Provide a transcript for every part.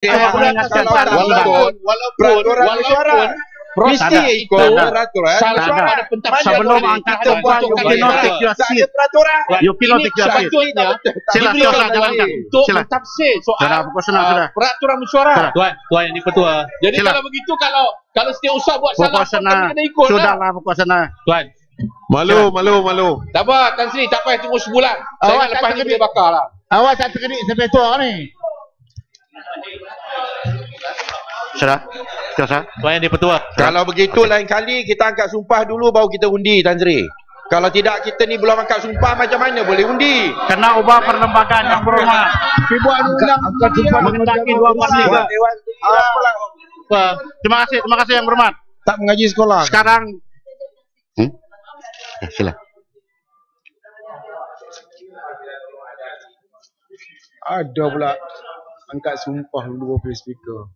mengingatkan para walaupun mesti ikut peraturan. Sebelum angkat sumpah, you cannot take your seat. You cannot take your seat. Sila, jalankan. Sila. Sudah, sudah. Peraturan mesyuarat. Tuan yang dipertua. Jadi kalau begitu, kalau setiausaha buat salah, kami kena ikut. Sudahlah pokok sana. Tuan. Malu. Tak apa, Tan Sri, tak payah tunggu sebulan. Saya lepas ni boleh bakar lah. Awak tak terkedik sampai tua ni. Sudah. Tuan yang dipertua. Kalau begitu lain kali kita angkat sumpah dulu baru kita undi, Tan Sri. Kalau tidak kita ni belum angkat sumpah, macam mana boleh undi? Kena ubah perlembagaan yang berhormat. Dibuat undang angkat sumpah mengendaki 2/3. Terima kasih yang berhormat. Tak mengaji sekolah. Sekarang sila. Ada pula angkat sumpah dulu bagi speaker.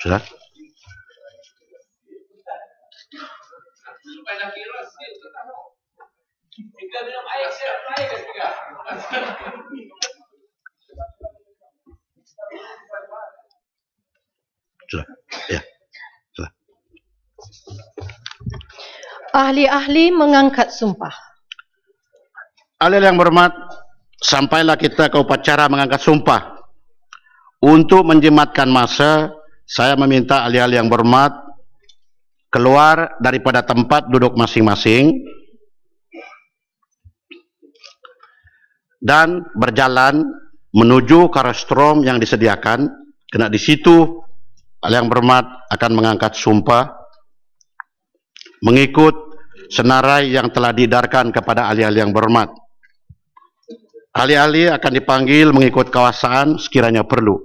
Sudah. Sudah. Ya. Sudah. Ahli-ahli mengangkat sumpah. Ahli yang berhormat, sampailah kita ke upacara mengangkat sumpah. Untuk menjimatkan masa, saya meminta ahli-ahli yang berhormat keluar daripada tempat duduk masing-masing dan berjalan menuju ke rostrum yang disediakan. Karena di situ ahli yang berhormat akan mengangkat sumpah mengikut senarai yang telah diedarkan kepada ahli-ahli yang berhormat. Ahli-ahli akan dipanggil mengikut kewasaan sekiranya perlu.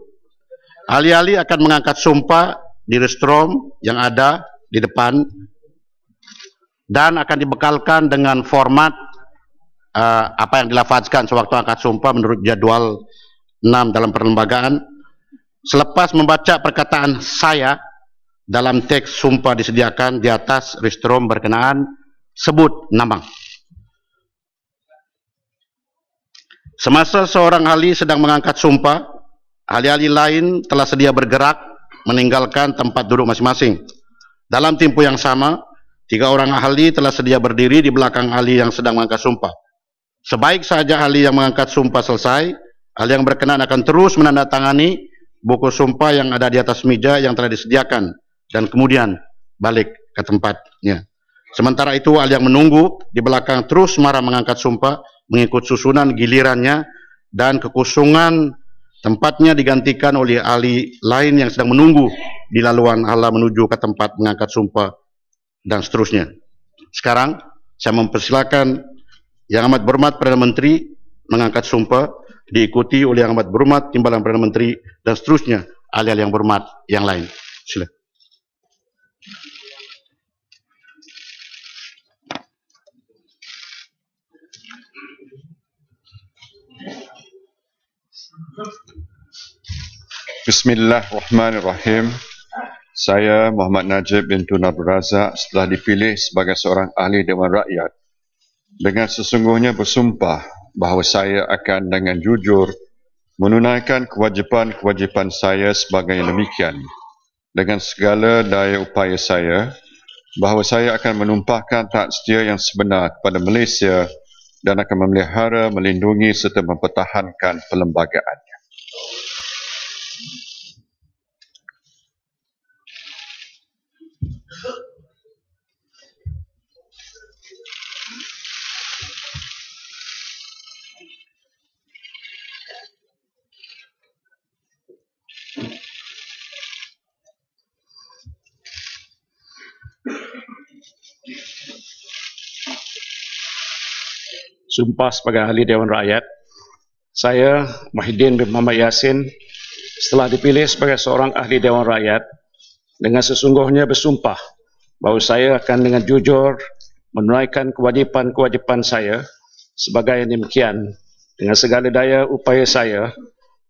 Ahli-ahli akan mengangkat sumpah di rostrum yang ada di depan dan akan dibekalkan dengan format apa yang dilafazkan sewaktu angkat sumpah menurut jadwal 6 dalam perlembagaan. Selepas membaca perkataan saya dalam teks sumpah disediakan di atas rostrum berkenaan, sebut nama. Semasa seorang ahli sedang mengangkat sumpah, ahli-ahli lain telah sedia bergerak meninggalkan tempat duduk masing-masing. Dalam tempoh yang sama, 3 orang ahli telah sedia berdiri di belakang ahli yang sedang mengangkat sumpah. Sebaik saja ahli yang mengangkat sumpah selesai, ahli yang berkenan akan terus menandatangani buku sumpah yang ada di atas meja yang telah disediakan dan kemudian balik ke tempatnya. Sementara itu ahli yang menunggu di belakang terus marah mengangkat sumpah mengikut susunan gilirannya dan kekosongan tempatnya digantikan oleh ahli lain yang sedang menunggu di laluan hala menuju ke tempat mengangkat sumpah dan seterusnya. Sekarang saya mempersilakan Yang Amat Berhormat Perdana Menteri mengangkat sumpah diikuti oleh Yang Amat Berhormat Timbalan Perdana Menteri dan seterusnya ahli-ahli yang berhormat yang lain. Sila. Bismillahirrahmanirrahim. Saya Muhammad Najib bin Tun Abdul Razak setelah dipilih sebagai seorang ahli Dewan Rakyat dengan sesungguhnya bersumpah bahawa saya akan dengan jujur menunaikan kewajipan-kewajipan saya sebagai yang demikian dengan segala daya upaya saya, bahawa saya akan menumpahkan taat setia yang sebenar kepada Malaysia dan akan memelihara, melindungi serta mempertahankan perlembagaannya. Sumpah sebagai ahli Dewan Rakyat, Saya, Muhyiddin bin Muhammad Yassin, setelah dipilih sebagai seorang ahli Dewan Rakyat, dengan sesungguhnya bersumpah bahawa saya akan dengan jujur menunaikan kewajipan-kewajipan saya sebagai yang demikian dengan segala daya upaya saya,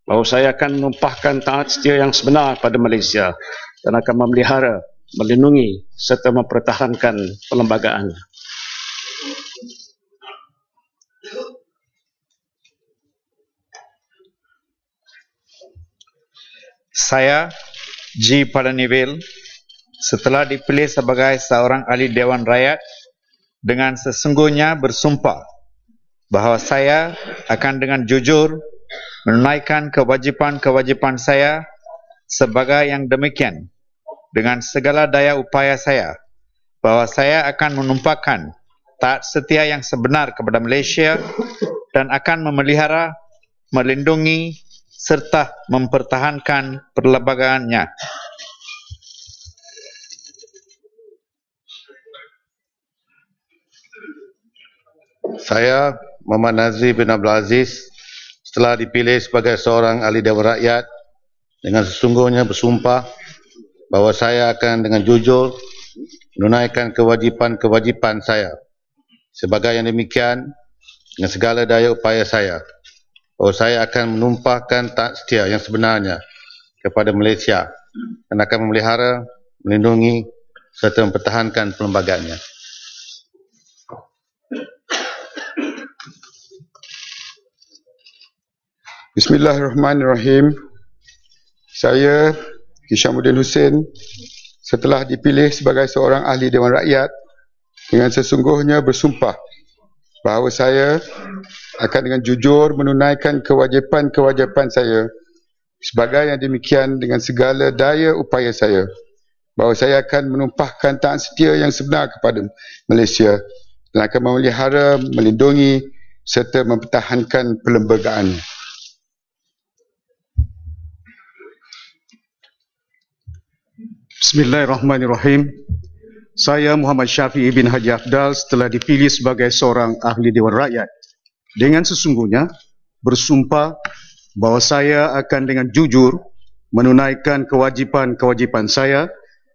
bahawa saya akan menumpahkan taat setia yang sebenar pada Malaysia dan akan memelihara, melindungi serta mempertahankan perlembagaan. Saya, G. Palanivil, setelah dipilih sebagai seorang ahli Dewan Rakyat, dengan sesungguhnya bersumpah bahawa saya akan dengan jujur menunaikan kewajipan-kewajipan saya sebagai yang demikian dengan segala daya upaya saya, bahawa saya akan menumpahkan taat setia yang sebenar kepada Malaysia dan akan memelihara, melindungi serta mempertahankan perlembagaannya. Saya, Muhammad Nazri bin Abdul Aziz, setelah dipilih sebagai seorang ahli Dewan Rakyat, dengan sesungguhnya bersumpah bahawa saya akan dengan jujur menunaikan kewajipan-kewajipan saya sebagai yang demikian dengan segala daya upaya saya, bahawa saya akan menumpahkan taat setia yang sebenarnya kepada Malaysia dan akan memelihara, melindungi serta mempertahankan perlembagaannya. Bismillahirrahmanirrahim. Saya, Hishamuddin Hussein, setelah dipilih sebagai seorang ahli Dewan Rakyat, dengan sesungguhnya bersumpah bahawa saya akan dengan jujur menunaikan kewajipan-kewajipan saya sebagai yang demikian dengan segala daya upaya saya, bahawa saya akan menumpahkan taat setia yang sebenar kepada Malaysia dan akan memelihara, melindungi serta mempertahankan perlembagaan. Bismillahirrahmanirrahim. Saya Muhammad Syafi'i bin Haji Afdal setelah dipilih sebagai seorang ahli Dewan Rakyat, dengan sesungguhnya bersumpah bahawa saya akan dengan jujur menunaikan kewajipan-kewajipan saya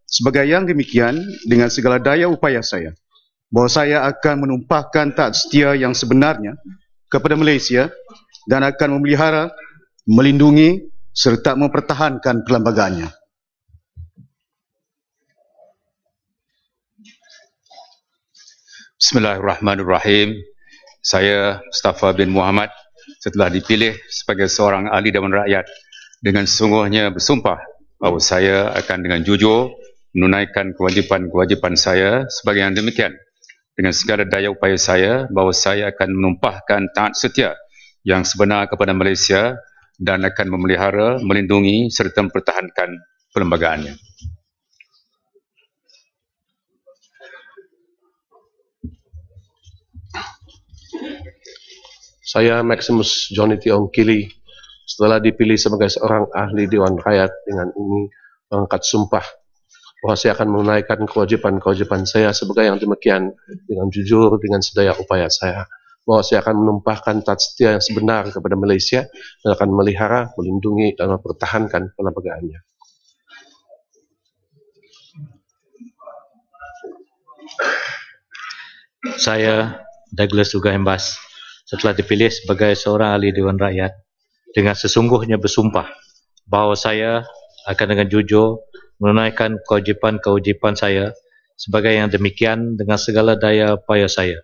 sebagai yang demikian dengan segala daya upaya saya, bahawa saya akan menumpahkan taat setia yang sebenarnya kepada Malaysia dan akan memelihara, melindungi serta mempertahankan perlembagaannya. Bismillahirrahmanirrahim. Saya Mustafa bin Muhammad setelah dipilih sebagai seorang ahli Dewan Rakyat, dengan sesungguhnya bersumpah bahawa saya akan dengan jujur menunaikan kewajipan-kewajipan saya sebagai yang demikian dengan segala daya upaya saya, bahawa saya akan menumpahkan taat setia yang sebenar kepada Malaysia dan akan memelihara, melindungi serta mempertahankan perlembagaannya. Saya Maximus Johnny Tiong Kili, setelah dipilih sebagai seorang ahli Dewan Rakyat, dengan ini mengangkat sumpah bahwa saya akan menunaikan kewajipan-kewajipan saya sebagai yang demikian dengan jujur, dengan sedaya upaya saya, bahwa saya akan menumpahkan taat setia yang sebenar kepada Malaysia dan akan memelihara, melindungi dan mempertahankan perlembagaannya. Saya Douglas Ugahembas setelah dipilih sebagai seorang ahli Dewan Rakyat, dengan sesungguhnya bersumpah bahawa saya akan dengan jujur menunaikan kewajipan-kewajipan saya sebagai yang demikian dengan segala daya upaya saya,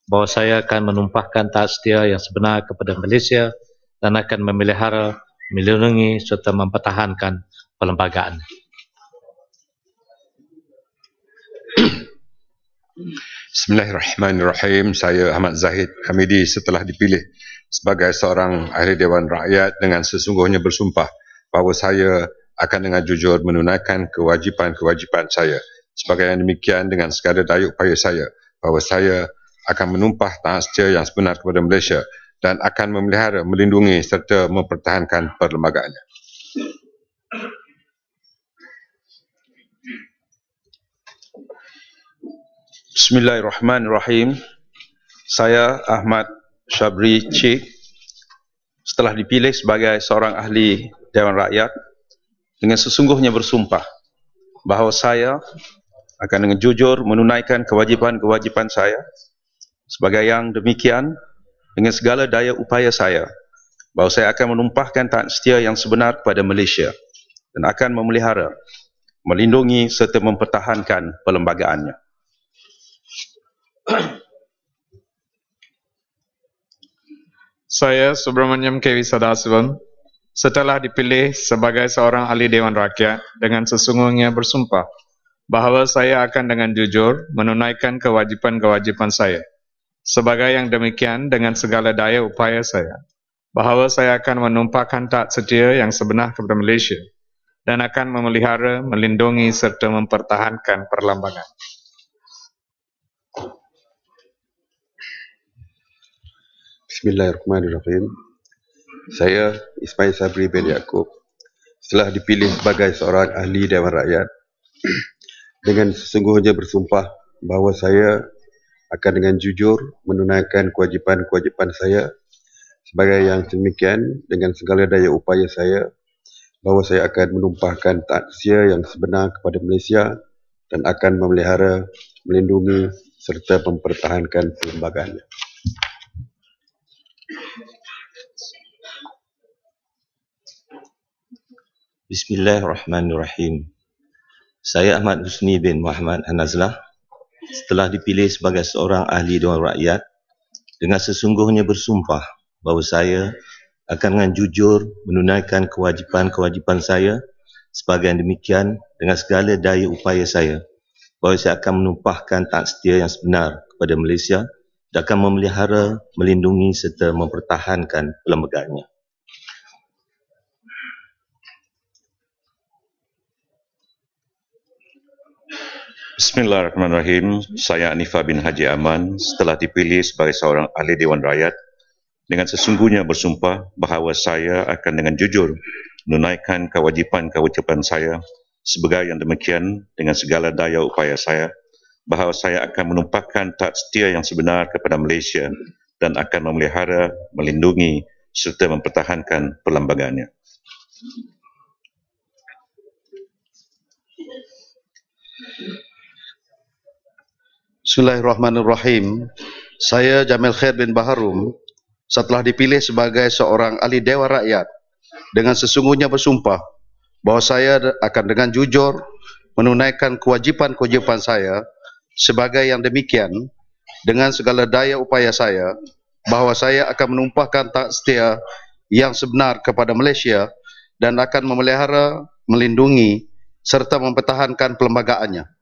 bahawa saya akan menumpahkan taat setia yang sebenar kepada Malaysia dan akan memelihara, melindungi serta mempertahankan perlembagaan. Bismillahirrahmanirrahim. Saya Ahmad Zahid Hamidi setelah dipilih sebagai seorang ahli Dewan Rakyat, dengan sesungguhnya bersumpah bahawa saya akan dengan jujur menunaikan kewajipan-kewajipan saya sebagai yang demikian dengan segala daya upaya saya, bahawa saya akan menumpah taat setia yang sebenar kepada Malaysia dan akan memelihara, melindungi serta mempertahankan perlembagaannya. Bismillahirrahmanirrahim. Saya Ahmad Syabri Cik, setelah dipilih sebagai seorang ahli Dewan Rakyat dengan sesungguhnya bersumpah bahawa saya akan dengan jujur menunaikan kewajipan-kewajipan saya sebagai yang demikian dengan segala daya upaya saya bahawa saya akan menumpahkan taat setia yang sebenar kepada Malaysia dan akan memelihara, melindungi serta mempertahankan perlembagaannya. Saya Subramaniam K. Sadasivam setelah dipilih sebagai seorang ahli Dewan Rakyat dengan sesungguhnya bersumpah bahawa saya akan dengan jujur menunaikan kewajipan-kewajipan saya sebagai yang demikian dengan segala daya upaya saya bahawa saya akan menumpahkan taat setia yang sebenar kepada Malaysia dan akan memelihara, melindungi serta mempertahankan perlembagaan. Bismillahirrahmanirrahim. Saya Ismail Sabri bin Yaakob setelah dipilih sebagai seorang ahli Dewan Rakyat dengan sesungguhnya bersumpah bahawa saya akan dengan jujur menunaikan kewajipan-kewajipan saya sebagai yang demikian dengan segala daya upaya saya bahawa saya akan menumpahkan taat setia yang sebenar kepada Malaysia dan akan memelihara, melindungi serta mempertahankan perlembagaannya. Bismillahirrahmanirrahim. Saya Ahmad Husni bin Muhammad Hanazlah setelah dipilih sebagai seorang ahli Dewan Rakyat dengan sesungguhnya bersumpah bahawa saya akan dengan jujur menunaikan kewajipan-kewajipan saya sebagai yang demikian dengan segala daya upaya saya bahawa saya akan menumpahkan taat setia yang sebenar kepada Malaysia dan akan memelihara, melindungi serta mempertahankan perlembagaannya. Bismillahirrahmanirrahim. Saya Anifah bin Haji Aman setelah dipilih sebagai seorang ahli Dewan Rakyat dengan sesungguhnya bersumpah bahawa saya akan dengan jujur menunaikan kewajipan-kewajipan saya sebagai yang demikian dengan segala daya upaya saya bahawa saya akan menumpahkan taat setia yang sebenar kepada Malaysia dan akan memelihara, melindungi serta mempertahankan perlembagaannya. Bismillahirrahmanirrahim. Saya Jamil Khair bin Baharum setelah dipilih sebagai seorang ahli Dewan Rakyat dengan sesungguhnya bersumpah bahawa saya akan dengan jujur menunaikan kewajipan-kewajipan saya sebagai yang demikian dengan segala daya upaya saya bahawa saya akan menumpahkan taat setia yang sebenar kepada Malaysia dan akan memelihara, melindungi serta mempertahankan perlembagaannya.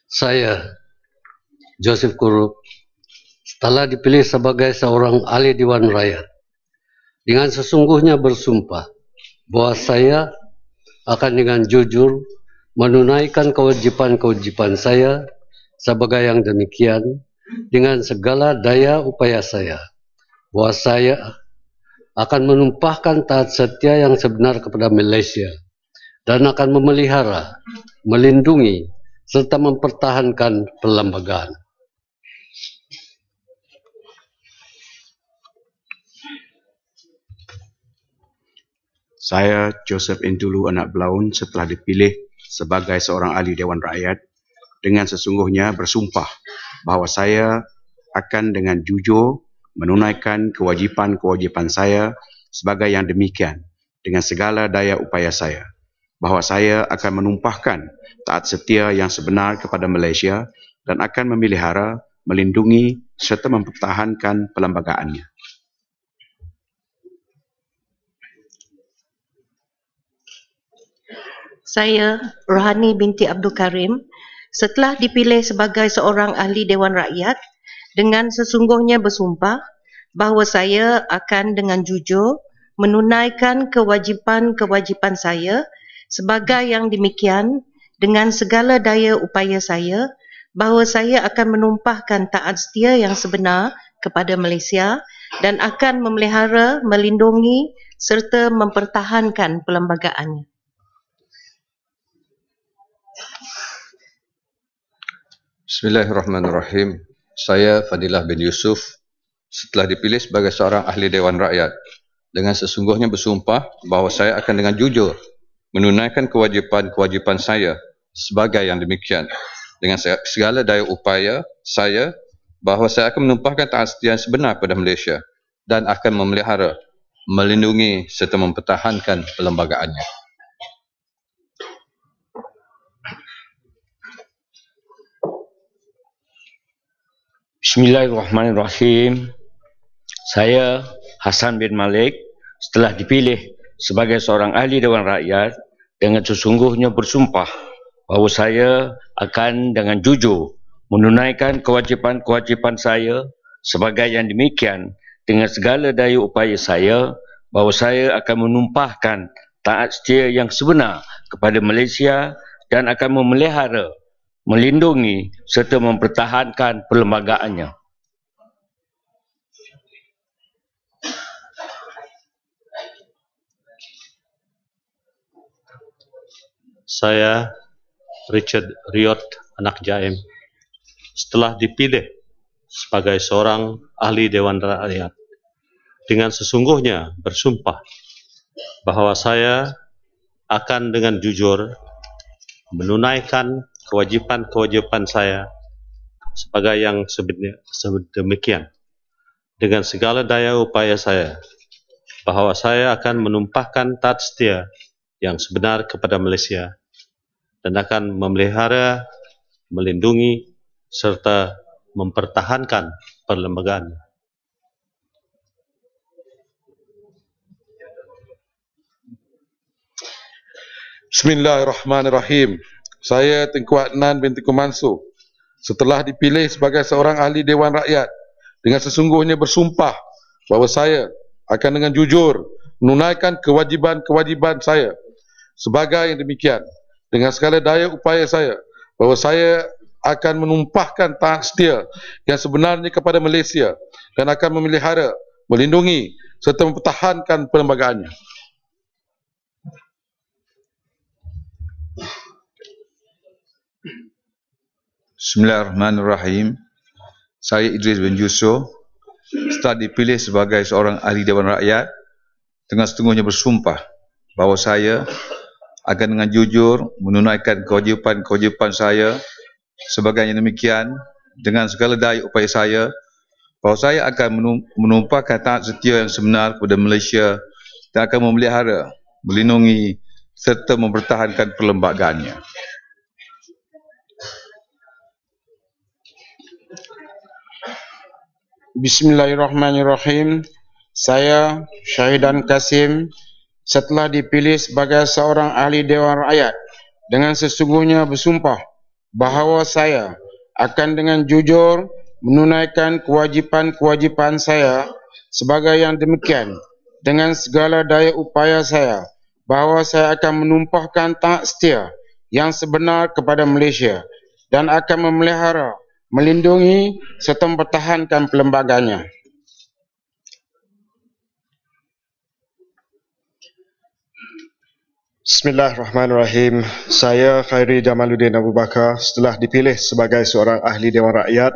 Saya, Joseph Kurup, setelah dipilih sebagai seorang ahli Dewan Rakyat, dengan sesungguhnya bersumpah bahawa saya akan dengan jujur menunaikan kewajipan-kewajipan saya sebagai yang demikian dengan segala daya upaya saya, bahawa saya akan menumpahkan taat setia yang sebenar kepada Malaysia dan akan memelihara, melindungi serta mempertahankan perlembagaan. Saya Joseph Intulu Anak Blaun setelah dipilih sebagai seorang ahli Dewan Rakyat dengan sesungguhnya bersumpah bahawa saya akan dengan jujur menunaikan kewajipan-kewajipan saya sebagai yang demikian dengan segala daya upaya saya, bahawa saya akan menumpahkan taat setia yang sebenar kepada Malaysia dan akan memelihara, melindungi serta mempertahankan perlembagaannya. Saya Rohani binti Abdul Karim setelah dipilih sebagai seorang ahli Dewan Rakyat dengan sesungguhnya bersumpah bahawa saya akan dengan jujur menunaikan kewajipan-kewajipan saya sebagai yang demikian dengan segala daya upaya saya bahawa saya akan menumpahkan taat setia yang sebenar kepada Malaysia dan akan memelihara, melindungi serta mempertahankan perlembagaannya. Bismillahirrahmanirrahim. Saya Fadilah bin Yusuf setelah dipilih sebagai seorang ahli Dewan Rakyat dengan sesungguhnya bersumpah bahawa saya akan dengan jujur menunaikan kewajipan-kewajipan saya sebagai yang demikian dengan segala daya upaya saya bahawa saya akan menumpahkan taat setia yang sebenar pada Malaysia dan akan memelihara, melindungi serta mempertahankan perlembagaannya. Bismillahirrahmanirrahim. Saya Hasan bin Malik setelah dipilih sebagai seorang ahli Dewan Rakyat dengan sesungguhnya bersumpah bahawa saya akan dengan jujur menunaikan kewajipan-kewajipan saya sebagai yang demikian dengan segala daya upaya saya bahawa saya akan menumpahkan taat setia yang sebenar kepada Malaysia dan akan memelihara, melindungi serta mempertahankan perlembagaannya. Saya Richard Riot Anak Jaim setelah dipilih sebagai seorang ahli Dewan Rakyat dengan sesungguhnya bersumpah bahawa saya akan dengan jujur menunaikan kewajipan-kewajipan saya sebagai yang sedemikian dengan segala daya upaya saya bahawa saya akan menumpahkan taat setia yang sebenar kepada Malaysia dan akan memelihara, melindungi serta mempertahankan perlembagaan. Bismillahirrahmanirrahim. Saya Tengku Adnan bin Tengku Mansur setelah dipilih sebagai seorang ahli Dewan Rakyat dengan sesungguhnya bersumpah bahawa saya akan dengan jujur menunaikan kewajipan-kewajipan saya sebagai yang demikian dengan segala daya upaya saya bahawa saya akan menumpahkan taat setia yang sebenarnya kepada Malaysia dan akan memelihara, melindungi serta mempertahankan perlembagaannya. Bismillahirrahmanirrahim. Saya Idris bin Yusuf setelah dipilih sebagai seorang ahli Dewan Rakyat dengan setengahnya bersumpah bahawa saya akan dengan jujur menunaikan kewajipan-kewajipan saya sebagai yang demikian dengan segala daya upaya saya bahawa saya akan menumpahkan taat setia yang sebenar kepada Malaysia dan akan memelihara, melindungi serta mempertahankan perlembagaannya. Bismillahirrahmanirrahim. Saya Syahidan Kasim setelah dipilih sebagai seorang ahli Dewan Rakyat dengan sesungguhnya bersumpah bahawa saya akan dengan jujur menunaikan kewajipan-kewajipan saya sebagai yang demikian dengan segala daya upaya saya bahawa saya akan menumpahkan taat setia yang sebenar kepada Malaysia dan akan memelihara, melindungi serta mempertahankan perlembagaannya. Bismillahirrahmanirrahim. Saya Khairi Jamaluddin Abu Bakar setelah dipilih sebagai seorang ahli Dewan Rakyat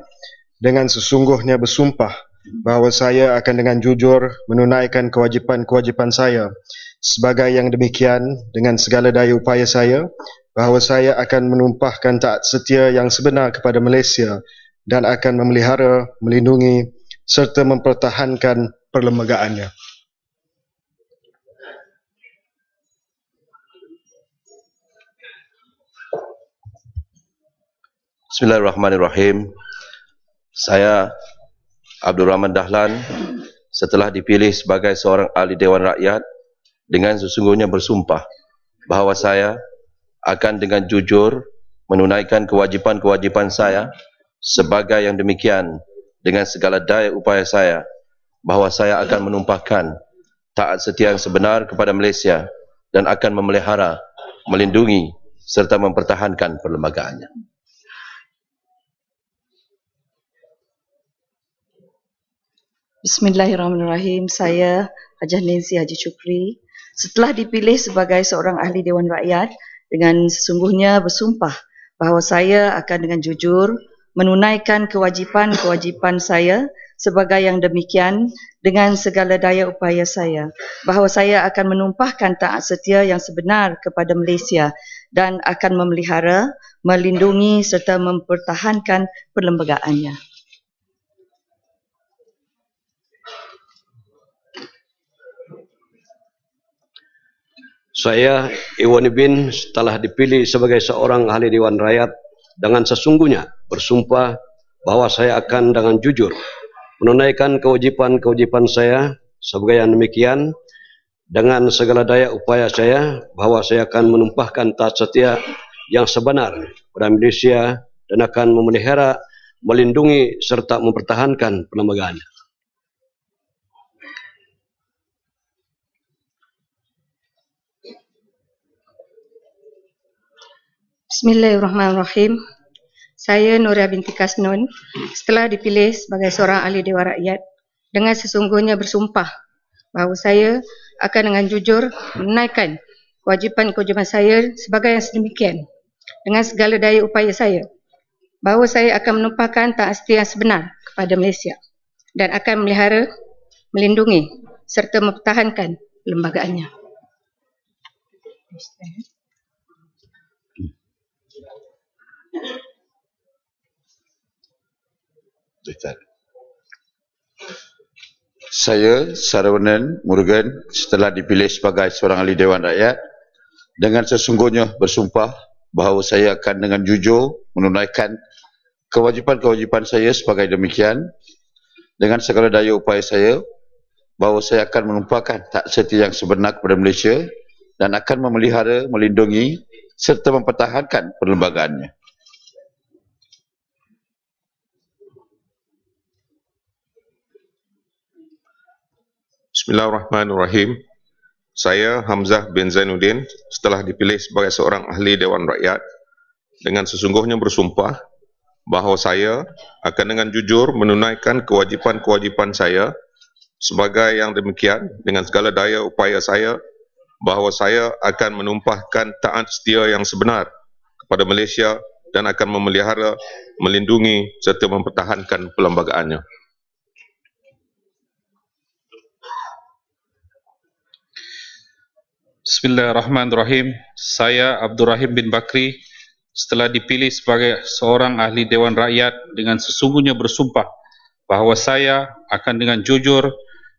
dengan sesungguhnya bersumpah bahawa saya akan dengan jujur menunaikan kewajipan-kewajipan saya sebagai yang demikian dengan segala daya upaya saya bahawa saya akan menumpahkan taat setia yang sebenar kepada Malaysia dan akan memelihara, melindungi serta mempertahankan perlembagaannya. Bismillahirrahmanirrahim. Saya Abdul Rahman Dahlan setelah dipilih sebagai seorang ahli Dewan Rakyat dengan sesungguhnya bersumpah bahawa saya akan dengan jujur menunaikan kewajipan-kewajipan saya sebagai yang demikian dengan segala daya upaya saya bahawa saya akan menumpahkan taat setia yang sebenar kepada Malaysia dan akan memelihara, melindungi serta mempertahankan perlembagaannya. Bismillahirrahmanirrahim. Saya Hajah Nancy Haji Chukri setelah dipilih sebagai seorang ahli Dewan Rakyat dengan sesungguhnya bersumpah bahawa saya akan dengan jujur menunaikan kewajipan-kewajipan saya sebagai yang demikian dengan segala daya upaya saya, bahawa saya akan menumpahkan taat setia yang sebenar kepada Malaysia dan akan memelihara, melindungi serta mempertahankan perlembagaannya. Saya, Iwan Ibin, telah dipilih sebagai seorang ahli Dewan Rakyat dengan sesungguhnya bersumpah bahawa saya akan dengan jujur menunaikan kewajipan-kewajipan saya sebagai yang demikian dengan segala daya upaya saya, bahawa saya akan menumpahkan taat setia yang sebenar pada Malaysia dan akan memelihara, melindungi serta mempertahankan perlembagaannya. Bismillahirrahmanirrahim. Saya Nuria binti Kasnun, setelah dipilih sebagai seorang ahli Dewan Rakyat, dengan sesungguhnya bersumpah bahawa saya akan dengan jujur menunaikan kewajipan-kewajipan saya sebagai yang sedemikian dengan segala daya upaya saya, bahawa saya akan menumpahkan taat setia yang sebenar kepada Malaysia dan akan memelihara, melindungi serta mempertahankan perlembagaannya. Saya, Saravanan Murugan, setelah dipilih sebagai seorang ahli Dewan Rakyat, dengan sesungguhnya bersumpah bahawa saya akan dengan jujur menunaikan kewajipan-kewajipan saya sebagai demikian, dengan segala daya upaya saya, bahawa saya akan menumpahkan taat setia yang sebenar kepada Malaysia dan akan memelihara, melindungi serta mempertahankan perlembagaannya. Bismillahirrahmanirrahim. Saya Hamzah bin Zainuddin, setelah dipilih sebagai seorang ahli Dewan Rakyat, dengan sesungguhnya bersumpah bahawa saya akan dengan jujur menunaikan kewajipan-kewajipan saya sebagai yang demikian dengan segala daya upaya saya, bahawa saya akan menumpahkan taat setia yang sebenar kepada Malaysia dan akan memelihara, melindungi serta mempertahankan perlembagaannya. Bismillahirrahmanirrahim. Saya Abdul Rahim bin Bakri, setelah dipilih sebagai seorang ahli Dewan Rakyat, dengan sesungguhnya bersumpah bahawa saya akan dengan jujur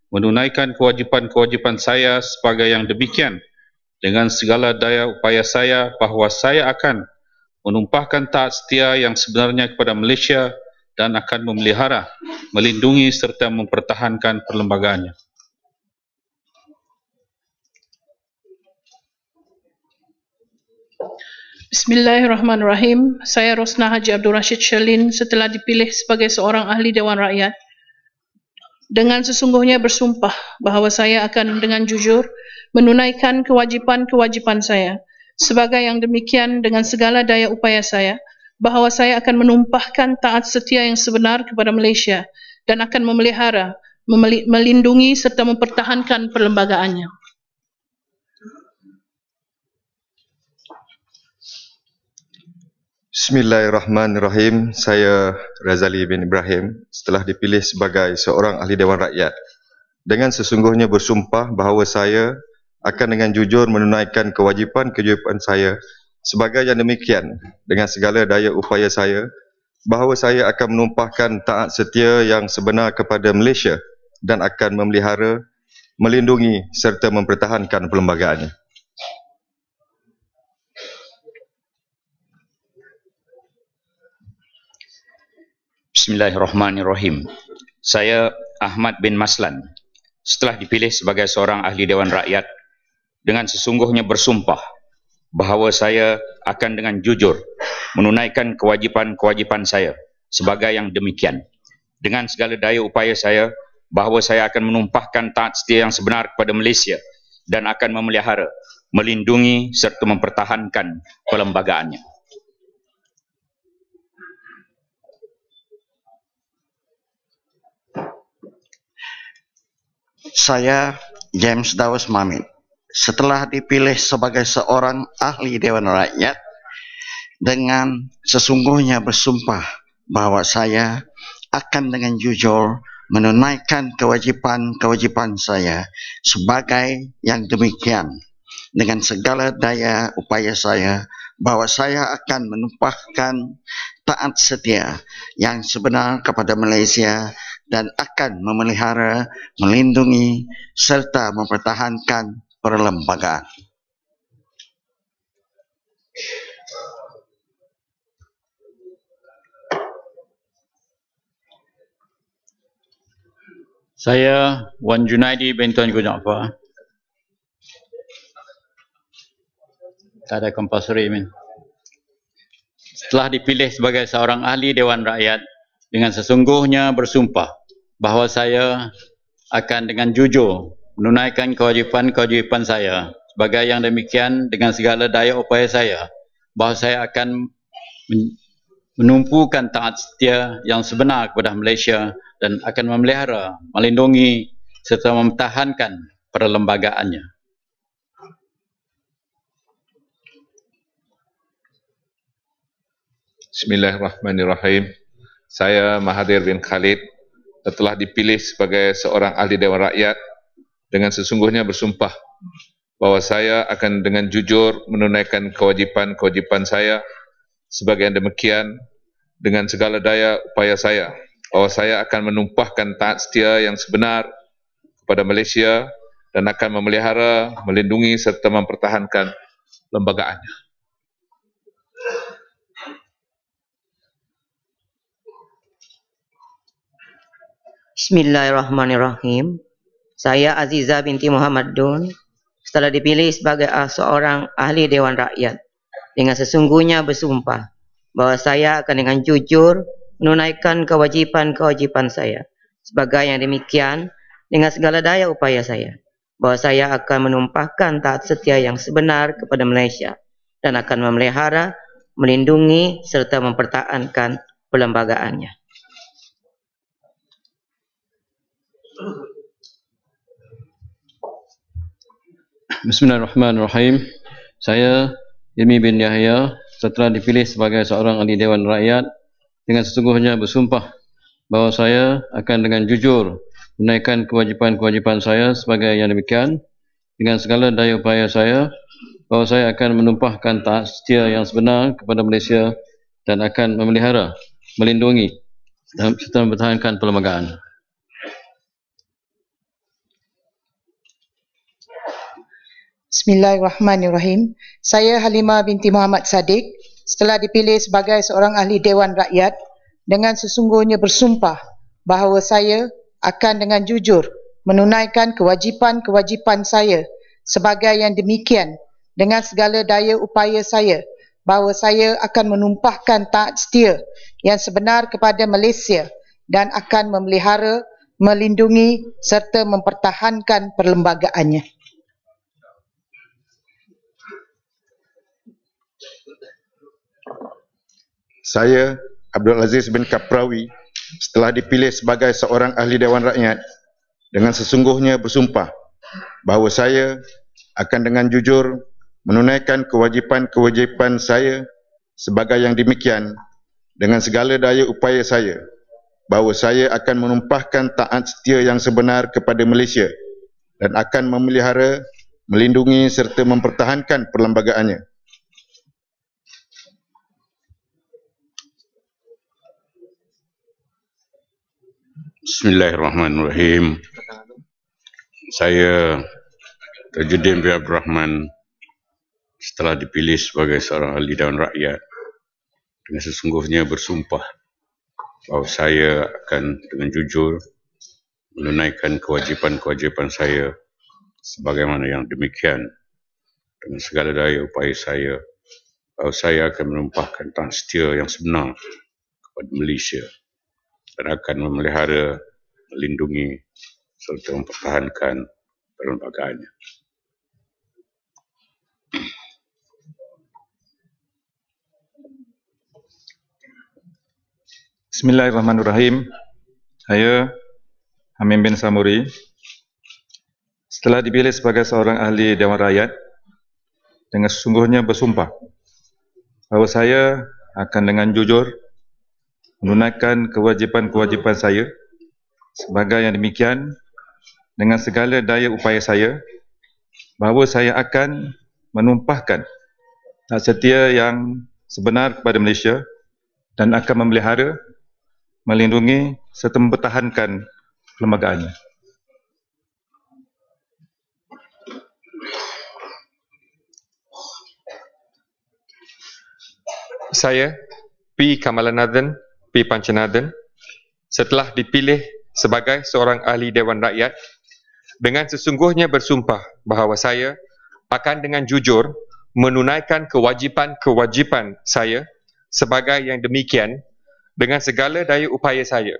menunaikan kewajipan-kewajipan saya sebagai yang demikian dengan segala daya upaya saya, bahawa saya akan menumpahkan taat setia yang sebenarnya kepada Malaysia dan akan memelihara, melindungi serta mempertahankan perlembagaannya. Bismillahirrahmanirrahim. Saya Rosnah Haji Abdul Rashid Sherlin, setelah dipilih sebagai seorang ahli Dewan Rakyat, dengan sesungguhnya bersumpah bahawa saya akan dengan jujur menunaikan kewajipan-kewajipan saya sebagai yang demikian dengan segala daya upaya saya, bahawa saya akan menumpahkan taat setia yang sebenar kepada Malaysia dan akan memelihara, melindungi serta mempertahankan perlembagaannya. Bismillahirrahmanirrahim. Saya Razali bin Ibrahim, setelah dipilih sebagai seorang ahli Dewan Rakyat, dengan sesungguhnya bersumpah bahawa saya akan dengan jujur menunaikan kewajipan-kewajipan saya sebagai yang demikian dengan segala daya upaya saya, bahawa saya akan menumpahkan taat setia yang sebenar kepada Malaysia dan akan memelihara, melindungi serta mempertahankan perlembagaannya. Bismillahirrahmanirrahim. Saya Ahmad bin Maslan, setelah dipilih sebagai seorang ahli Dewan Rakyat, dengan sesungguhnya bersumpah bahawa saya akan dengan jujur menunaikan kewajipan-kewajipan saya sebagai yang demikian dengan segala daya upaya saya, bahawa saya akan menumpahkan taat setia yang sebenar kepada Malaysia dan akan memelihara, melindungi serta mempertahankan perlembagaannya. Saya James Dawes Mamit, setelah dipilih sebagai seorang ahli Dewan Rakyat, dengan sesungguhnya bersumpah bahawa saya akan dengan jujur menunaikan kewajipan-kewajipan saya sebagai yang demikian dengan segala daya upaya saya, bahawa saya akan menumpahkan taat setia yang sebenar kepada Malaysia dan akan memelihara, melindungi serta mempertahankan perlembagaan. Saya Wan Junaidi bin Tuan Guru Jaafar. Tak ada compulsory, Min. Setelah dipilih sebagai seorang ahli Dewan Rakyat, dengan sesungguhnya bersumpah bahawa saya akan dengan jujur menunaikan kewajipan-kewajipan saya sebagai yang demikian dengan segala daya upaya saya, bahawa saya akan menumpukan taat setia yang sebenar kepada Malaysia dan akan memelihara, melindungi serta mempertahankan perlembagaannya. Bismillahirrahmanirrahim. Saya Mahathir bin Khalid telah dipilih sebagai seorang ahli Dewan Rakyat dengan sesungguhnya bersumpah bahawa saya akan dengan jujur menunaikan kewajipan-kewajipan saya sebagai yang demikian dengan segala daya upaya saya, bahawa saya akan menumpahkan taat setia yang sebenar kepada Malaysia dan akan memelihara, melindungi serta mempertahankan lembagaannya. Bismillahirrahmanirrahim. Saya Aziza binti Muhammad Dun, setelah dipilih sebagai seorang ahli Dewan Rakyat, dengan sesungguhnya bersumpah bahawa saya akan dengan jujur menunaikan kewajipan-kewajipan saya sebagai yang demikian dengan segala daya upaya saya, bahawa saya akan menumpahkan taat setia yang sebenar kepada Malaysia dan akan memelihara, melindungi serta mempertahankan perlembagaannya. Bismillahirrahmanirrahim. Saya Ilmi bin Yahya setelah dipilih sebagai seorang ahli Dewan Rakyat dengan sesungguhnya bersumpah bahawa saya akan dengan jujur menunaikan kewajipan-kewajipan saya sebagai yang demikian dengan segala daya upaya saya, bahawa saya akan menumpahkan taat setia yang sebenar kepada Malaysia dan akan memelihara, melindungi dan serta mempertahankan perlembagaan. Bismillahirrahmanirrahim. Saya Halimah binti Muhammad Sadiq setelah dipilih sebagai seorang ahli Dewan Rakyat dengan sesungguhnya bersumpah bahawa saya akan dengan jujur menunaikan kewajipan-kewajipan saya sebagai yang demikian dengan segala daya upaya saya, bahawa saya akan menumpahkan taat setia yang sebenar kepada Malaysia dan akan memelihara, melindungi serta mempertahankan perlembagaannya. Saya, Abdul Aziz bin Kaprawi, setelah dipilih sebagai seorang ahli Dewan Rakyat, dengan sesungguhnya bersumpah bahawa saya akan dengan jujur menunaikan kewajipan-kewajipan saya sebagai yang demikian dengan segala daya upaya saya, bahawa saya akan menumpahkan taat setia yang sebenar kepada Malaysia dan akan memelihara, melindungi serta mempertahankan perlembagaannya. Bismillahirrahmanirrahim. Saya Tajuddin bin Abdul Rahman setelah dipilih sebagai seorang ahli Dewan Rakyat dengan sesungguhnya bersumpah bahawa saya akan dengan jujur menunaikan kewajipan-kewajipan saya sebagaimana yang demikian dengan segala daya upaya saya, bahawa saya akan menumpahkan taat setia yang sebenar kepada Malaysia dan akan memelihara, melindungi serta mempertahankan perlembagaannya. Bismillahirrahmanirrahim. Saya Hamim bin Samuri setelah dipilih sebagai seorang ahli Dewan Rakyat dengan sesungguhnya bersumpah bahawa saya akan dengan jujur menunaikan kewajipan-kewajipan saya sebagai yang demikian dengan segala daya upaya saya, bahawa saya akan menumpahkan hak setia yang sebenar kepada Malaysia dan akan memelihara, melindungi serta mempertahankan perlembagaannya. Saya, P. Kamalanathan P. Panchanathan, setelah dipilih sebagai seorang ahli Dewan Rakyat, dengan sesungguhnya bersumpah bahawa saya akan dengan jujur menunaikan kewajipan-kewajipan saya sebagai yang demikian dengan segala daya upaya saya,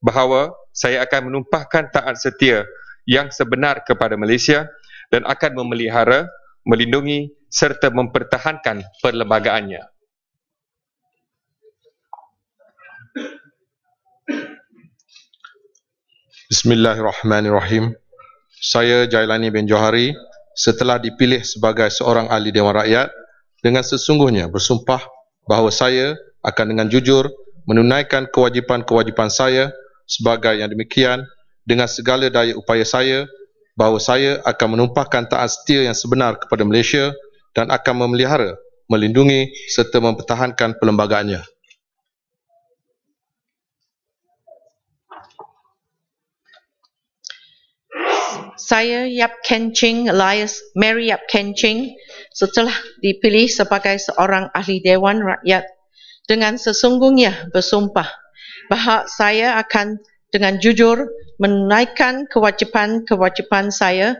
bahawa saya akan menumpahkan taat setia yang sebenar kepada Malaysia dan akan memelihara, melindungi serta mempertahankan perlembagaannya. Bismillahirrahmanirrahim. Saya Jailani bin Johari, setelah dipilih sebagai seorang ahli Dewan Rakyat, dengan sesungguhnya bersumpah bahawa saya akan dengan jujur menunaikan kewajipan-kewajipan saya sebagai yang demikian dengan segala daya upaya saya, bahawa saya akan menumpahkan taat setia yang sebenar kepada Malaysia dan akan memelihara, melindungi serta mempertahankan perlembagaannya. Saya Yap Ken Ching alias Mary Yap Ken Ching, setelah dipilih sebagai seorang ahli Dewan Rakyat, dengan sesungguhnya bersumpah bahawa saya akan dengan jujur menunaikan kewajipan-kewajipan saya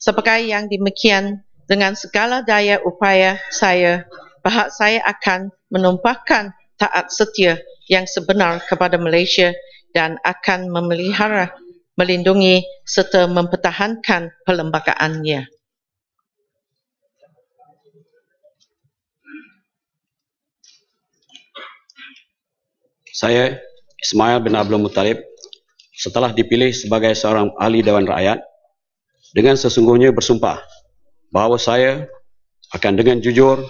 sebagai yang demikian dengan segala daya upaya saya, bahawa saya akan menumpahkan taat setia yang sebenar kepada Malaysia dan akan memelihara, melindungi serta mempertahankan perlembagaannya. Saya, Ismail bin Abdul Muttalib, setelah dipilih sebagai seorang ahli Dewan Rakyat, dengan sesungguhnya bersumpah bahawa saya akan dengan jujur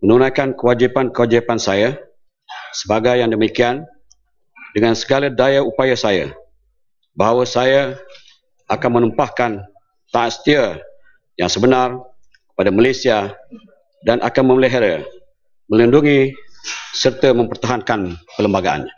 menunaikan kewajipan-kewajipan saya sebagai yang demikian dengan segala daya upaya saya, bahawa saya akan menumpahkan taat setia yang sebenar kepada Malaysia dan akan memelihara, melindungi serta mempertahankan perlembagaannya.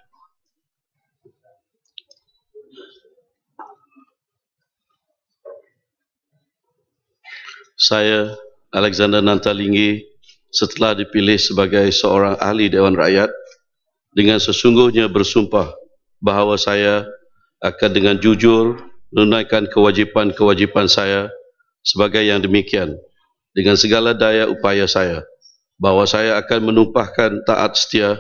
Saya, Alexander Nantalinggi, setelah dipilih sebagai seorang ahli Dewan Rakyat, dengan sesungguhnya bersumpah bahawa saya akan dengan jujur menunaikan kewajipan-kewajipan saya sebagai yang demikian dengan segala daya upaya saya, bahawa saya akan menumpahkan taat setia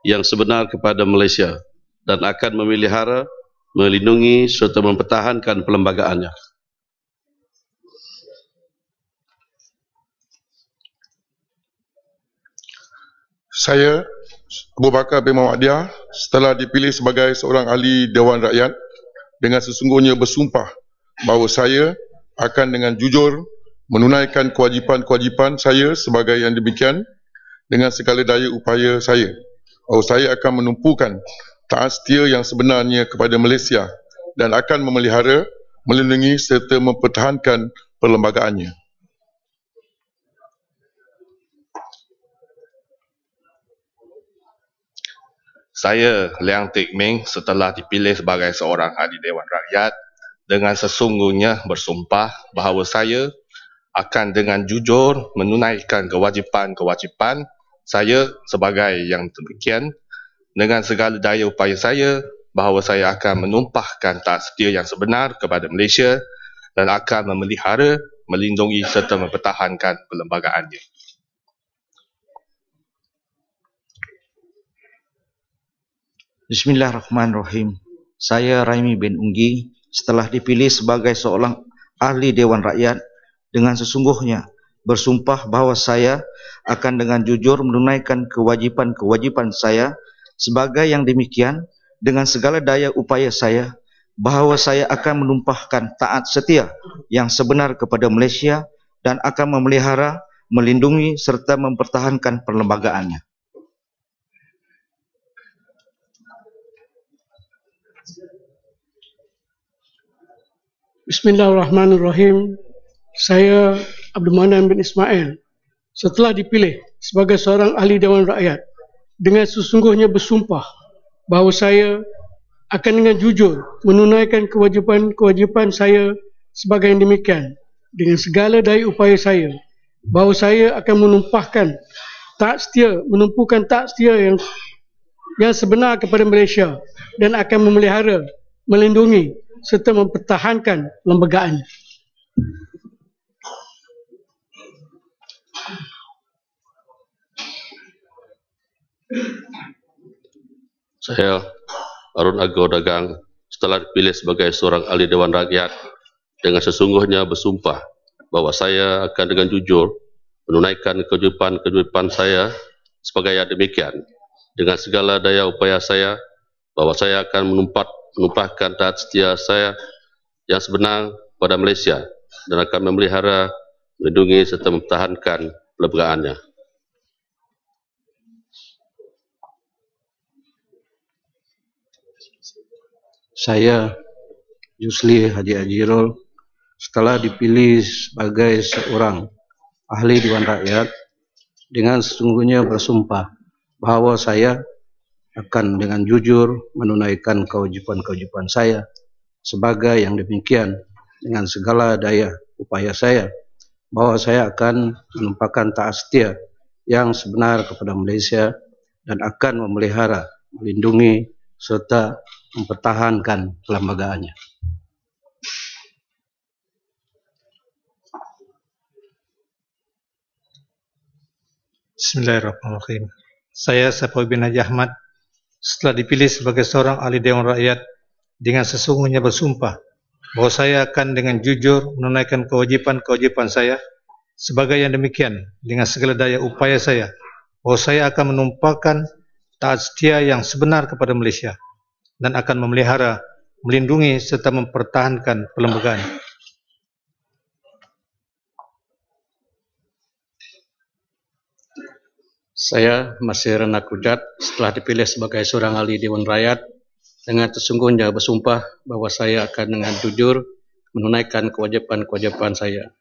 yang sebenar kepada Malaysia dan akan memelihara, melindungi serta mempertahankan perlembagaannya. Saya, Abu Bakar bin Muhammadiyah, setelah dipilih sebagai seorang ahli Dewan Rakyat, dengan sesungguhnya bersumpah bahawa saya akan dengan jujur menunaikan kewajipan-kewajipan saya sebagai yang demikian dengan segala daya upaya saya, bahawa saya akan menumpukan taat setia yang sebenarnya kepada Malaysia dan akan memelihara, melindungi serta mempertahankan perlembagaannya. Saya, Liang Teck Ming, setelah dipilih sebagai seorang ahli Dewan Rakyat, dengan sesungguhnya bersumpah bahawa saya akan dengan jujur menunaikan kewajipan-kewajipan saya sebagai yang demikian dengan segala daya upaya saya, bahawa saya akan menumpahkan taat setia yang sebenar kepada Malaysia dan akan memelihara, melindungi serta mempertahankan perlembagaannya. Bismillahirrahmanirrahim. Saya Raimi bin Unggi, setelah dipilih sebagai seorang ahli Dewan Rakyat, dengan sesungguhnya bersumpah bahawa saya akan dengan jujur menunaikan kewajipan-kewajipan saya sebagai yang demikian dengan segala daya upaya saya, bahawa saya akan menumpahkan taat setia yang sebenar kepada Malaysia dan akan memelihara, melindungi serta mempertahankan perlembagaannya. Bismillahirrahmanirrahim. Saya Abdul Manan bin Ismail setelah dipilih sebagai seorang ahli Dewan Rakyat dengan sesungguhnya bersumpah bahawa saya akan dengan jujur menunaikan kewajipan-kewajipan saya sebagai yang demikian dengan segala daya upaya saya, bahawa saya akan menumpukan taat setia yang sebenar kepada Malaysia dan akan memelihara, melindungi serta mempertahankan perlembagaan. Saya, Harun Agau Dagang, setelah dipilih sebagai seorang ahli Dewan Rakyat, dengan sesungguhnya bersumpah bahawa saya akan dengan jujur menunaikan kewajipan-kewajipan saya sebagai yang demikian, dengan segala daya upaya saya, bahawa saya akan menumpahkan taat setia saya yang sebenar pada Malaysia dan akan memelihara, melindungi serta mempertahankan perlembagaannya. Saya, Yusli Haji Ajirul, setelah dipilih sebagai seorang ahli Dewan Rakyat, dengan sesungguhnya bersumpah bahawa saya akan dengan jujur menunaikan kewajipan-kewajipan saya sebagai yang demikian dengan segala daya upaya saya, bahawa saya akan menumpahkan taat setia yang sebenar kepada Malaysia dan akan memelihara, melindungi serta mempertahankan perlembagaannya. Bismillahirrahmanirrahim. Saya Sapawi bin Haji Ahmad setelah dipilih sebagai seorang ahli Dewan Rakyat dengan sesungguhnya bersumpah bahawa saya akan dengan jujur menunaikan kewajipan-kewajipan saya sebagai yang demikian dengan segala daya upaya saya, bahawa saya akan menumpahkan taat setia yang sebenar kepada Malaysia dan akan memelihara, melindungi serta mempertahankan perlembagaan. Saya Masih Rana Kujat setelah dipilih sebagai seorang ahli Dewan Rakyat dengan sesungguhnya bersumpah bahawa saya akan dengan jujur menunaikan kewajipan-kewajipan saya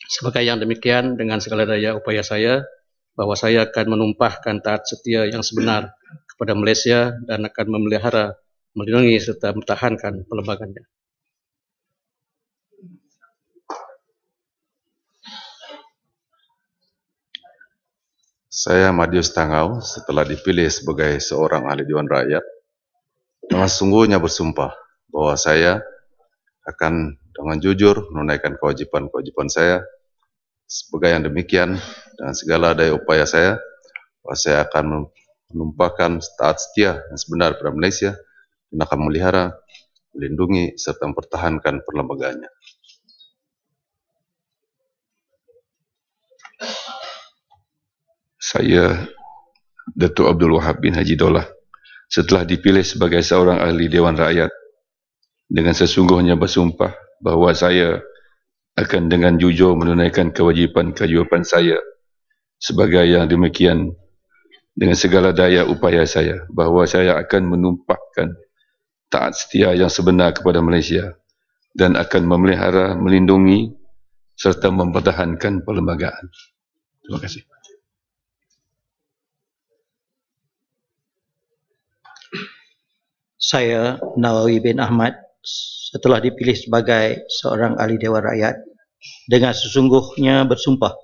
sebagai yang demikian dengan segala daya upaya saya, bahawa saya akan menumpahkan taat setia yang sebenar kepada Malaysia dan akan memelihara, melindungi serta mempertahankan perlembagaannya. Saya Madius Tangau setelah dipilih sebagai seorang ahli Dewan Rakyat dengan sungguhnya bersumpah bahawa saya akan dengan jujur menunaikan kewajipan-kewajipan saya sebagai yang demikian dengan segala daya upaya saya, bahawa saya akan menumpahkan taat setia yang sebenar pada Malaysia dan akan memelihara, melindungi serta mempertahankan perlembagaannya. Saya, Datuk Abdul Wahab bin Haji Daulah, setelah dipilih sebagai seorang ahli Dewan Rakyat, dengan sesungguhnya bersumpah bahawa saya akan dengan jujur menunaikan kewajipan-kewajipan saya sebagai yang demikian dengan segala daya upaya saya, bahawa saya akan menumpahkan taat setia yang sebenar kepada Malaysia dan akan memelihara, melindungi serta mempertahankan perlembagaan. Terima kasih. Saya Nawawi bin Ahmad setelah dipilih sebagai seorang ahli Dewan Rakyat dengan sesungguhnya bersumpah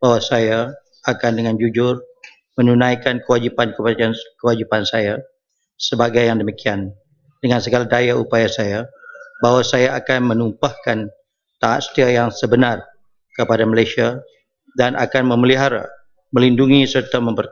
bahawa saya akan dengan jujur menunaikan kewajipan saya sebagai yang demikian dengan segala daya upaya saya, bahawa saya akan menumpahkan taat setia yang sebenar kepada Malaysia dan akan memelihara, melindungi serta mempertahankan